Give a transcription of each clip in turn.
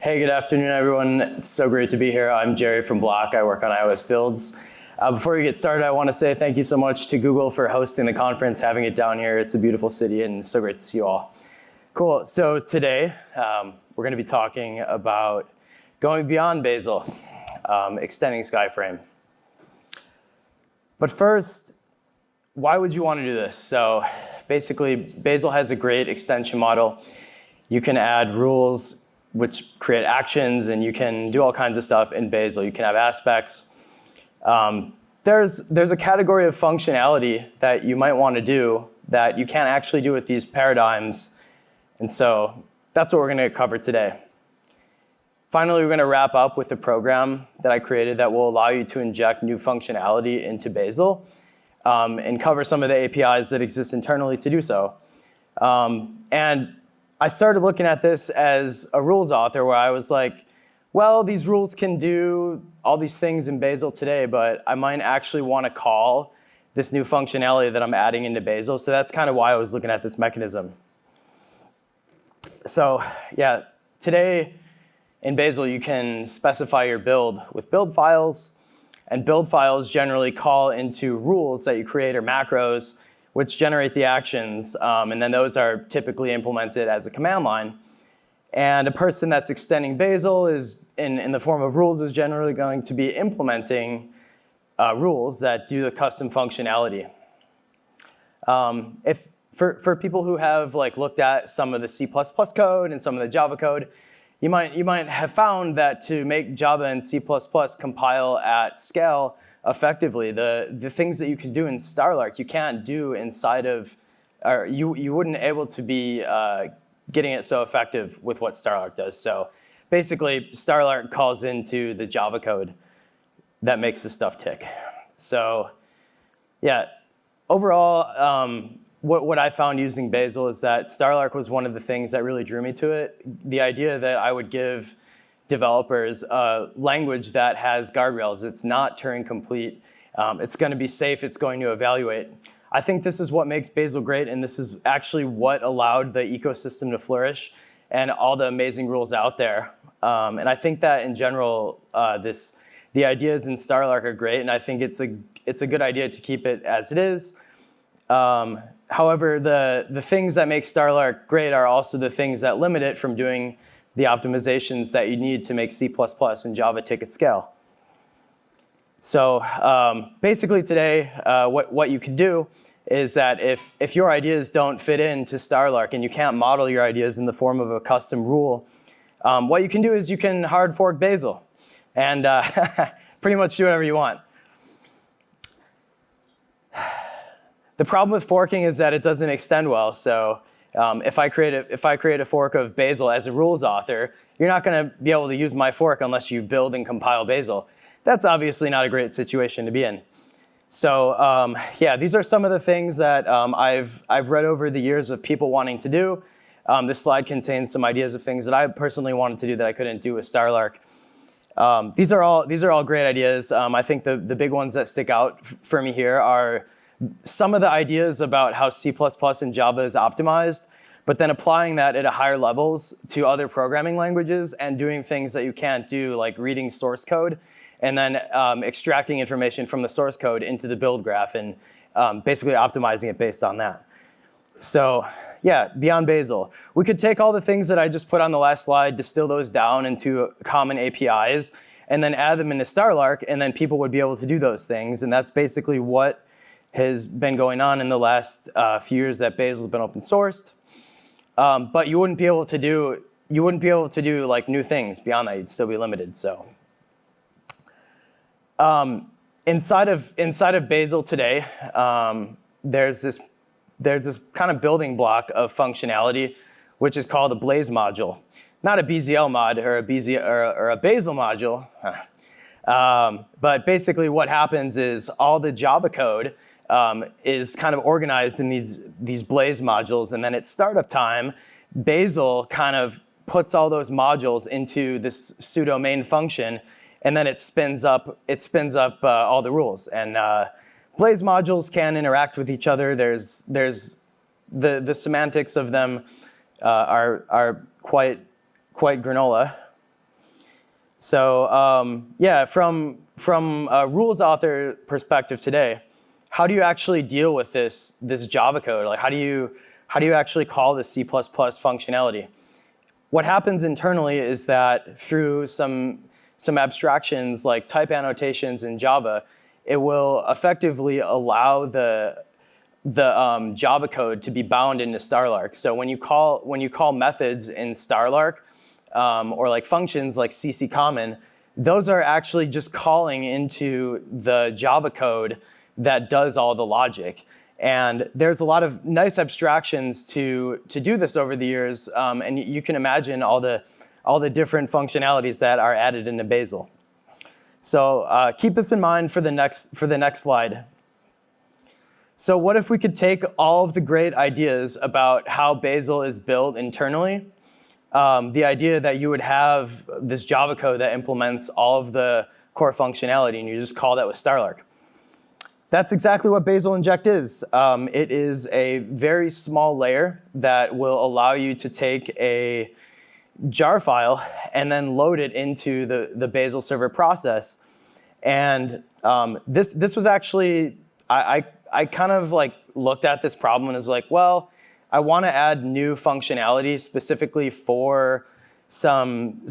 Hey, good afternoon, everyone. It's so great to be here. I'm Jerry from Block. I work on iOS builds. Before we get started, I want to say thank you so much to Google for hosting the conference, having it down here. It's a beautiful city, and it's so great to see you all. Cool. So today, we're going to be talking about going beyond Bazel, extending SkyFrame. But first, why would you want to do this? So basically, Bazel has a great extension model. You can add rules which create actions, and you can do all kinds of stuff in Bazel. You can have aspects. There's a category of functionality that you might want to do that you can't actually do with these paradigms. And so that's what we're going to cover today. Finally, we're going to wrap up with a program that I created that will allow you to inject new functionality into Bazel and cover some of the APIs that exist internally to do so. And I started looking at this as a rules author where I was like, well, these rules can do all these things in Bazel today, but I might actually want to call this new functionality that I'm adding into Bazel. So that's kind of why I was looking at this mechanism. So yeah, today in Bazel, you can specify your build with build files. And build files generally call into rules that you create or macros, which generate the actions. And then those are typically implemented as a command line. And a person that's extending Bazel is, in the form of rules, is generally going to be implementing rules that do the custom functionality. For people who have looked at some of the C++ code and some of the Java code, you might have found that to make Java and C++ compile at scale effectively, the things that you can do in Starlark, you can't do inside of, or you wouldn't able to be getting it so effective with what Starlark does. So basically, Starlark calls into the Java code that makes the stuff tick. So yeah, overall, what I found using Bazel is that Starlark was one of the things that really drew me to it. The idea that I would give developers a language that has guardrails. It's not Turing complete. It's going to be safe. It's going to evaluate. I think this is what makes Bazel great, and this is actually what allowed the ecosystem to flourish and all the amazing rules out there. And I think that in general, the ideas in Starlark are great, and I think it's a good idea to keep it as it is. However, the things that make Starlark great are also the things that limit it from doing the optimizations that you need to make C++ and Java tick at scale. So basically today, what you can do is that if your ideas don't fit into Starlark and you can't model your ideas in the form of a custom rule, what you can do is you can hard fork Bazel and pretty much do whatever you want. The problem with forking is that it doesn't extend well. So if I create a fork of Bazel as a rules author, you're not going to be able to use my fork unless you build and compile Bazel. That's obviously not a great situation to be in. So yeah, these are some of the things that I've read over the years of people wanting to do. This slide contains some ideas of things that I personally wanted to do that I couldn't do with Starlark. These are all great ideas. I think the big ones that stick out for me here are some of the ideas about how C++ and Java is optimized, but then applying that at a higher levels to other programming languages and doing things that you can't do, like reading source code and then extracting information from the source code into the build graph and basically optimizing it based on that. So yeah, beyond Bazel. We could take all the things that I just put on the last slide, distill those down into common APIs, and then add them into Starlark, and then people would be able to do those things. And that's basically what has been going on in the last few years that Bazel has been open sourced. But you wouldn't be able to do like new things beyond that. You'd still be limited. So inside of Bazel today, there's this kind of building block of functionality, which is called a BlazeModule. Not a BZL mod or a Bazel module. But basically what happens is all the Java code is kind of organized in these Blaze modules, and then at startup time, Bazel kind of puts all those modules into this pseudo main function, and then it spins up all the rules. And Blaze modules can interact with each other. There's the semantics of them are quite granola. So yeah, from a rules author perspective today, how do you actually deal with this Java code? Like how do you actually call the C++ functionality? What happens internally is that through some abstractions like type annotations in Java, it will effectively allow the Java code to be bound into Starlark. So when you call methods in Starlark or like functions like cccommon, those are actually just calling into the Java code that does all the logic. And there's a lot of nice abstractions to do this over the years, and you can imagine all the different functionalities that are added into Bazel. So keep this in mind for the next slide. So what if we could take all of the great ideas about how Bazel is built internally, the idea that you would have this Java code that implements all of the core functionality, and you just call that with Starlark. That's exactly what Bazel Inject is. It is a very small layer that will allow you to take a jar file and then load it into the Bazel server process. And this was actually, I kind of like looked at this problem and was like, well, I want to add new functionality specifically for some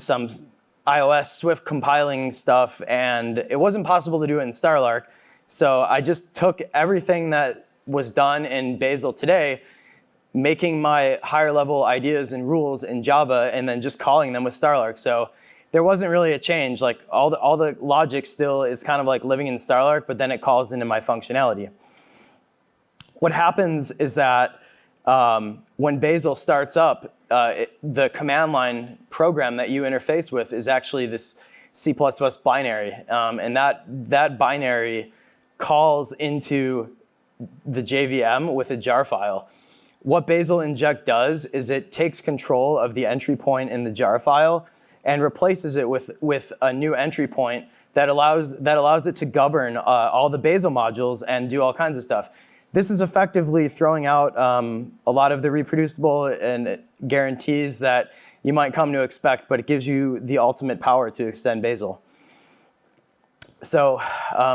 iOS Swift compiling stuff, and it wasn't possible to do it in Starlark. So I just took everything that was done in Bazel today, making my higher level ideas and rules in Java, and then just calling them with Starlark. So there wasn't really a change. Like all the logic still is kind of like living in Starlark, but then it calls into my functionality. What happens is that when Bazel starts up, the command line program that you interface with is actually this C++ binary, and that binary calls into the JVM with a jar file. What Bazel Inject does is it takes control of the entry point in the jar file and replaces it with a new entry point that allows it to govern all the Bazel modules and do all kinds of stuff. This is effectively throwing out a lot of the reproducible and guarantees that you might come to expect, but it gives you the ultimate power to extend Bazel. So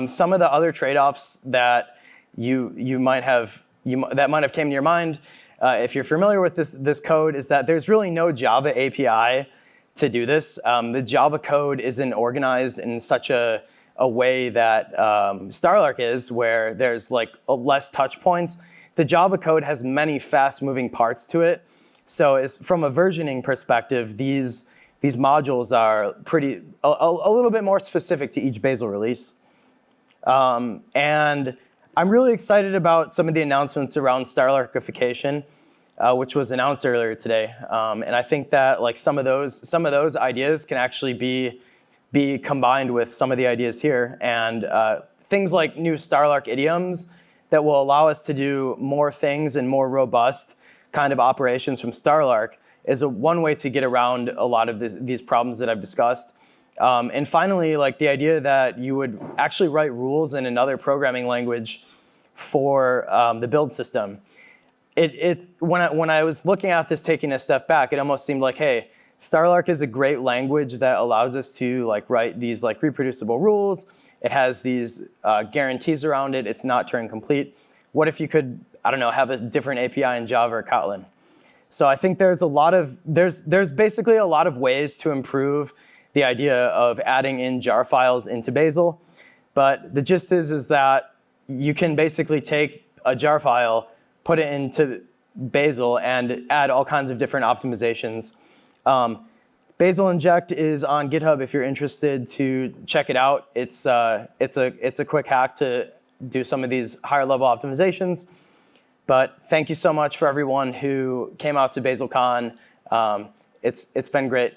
some of the other trade-offs that that might have came to your mind if you're familiar with this code is that there's really no Java API to do this. The Java code isn't organized in such a way that Starlark is, where there's like less touch points. The Java code has many fast-moving parts to it. So from a versioning perspective, these modules are a little bit more specific to each Bazel release. And I'm really excited about some of the announcements around Starlarkification, which was announced earlier today. And I think that like some of those ideas can actually be combined with some of the ideas here. And things like new Starlark idioms that will allow us to do more things and more robust kind of operations from Starlark is one way to get around a lot of these problems that I've discussed. And finally, like the idea that you would actually write rules in another programming language for the build system. When I was looking at this, taking a step back, it almost seemed like, hey, Starlark is a great language that allows us to like write these like reproducible rules. It has these guarantees around it. It's not Turing complete. What if you could, I don't know, have a different API in Java or Kotlin? So I think there's basically a lot of ways to improve the idea of adding in jar files into Bazel. But the gist is that you can basically take a jar file, put it into Bazel, and add all kinds of different optimizations. Bazel Inject is on GitHub if you're interested to check it out. It's a quick hack to do some of these higher level optimizations. But thank you so much for everyone who came out to BazelCon. It's been great.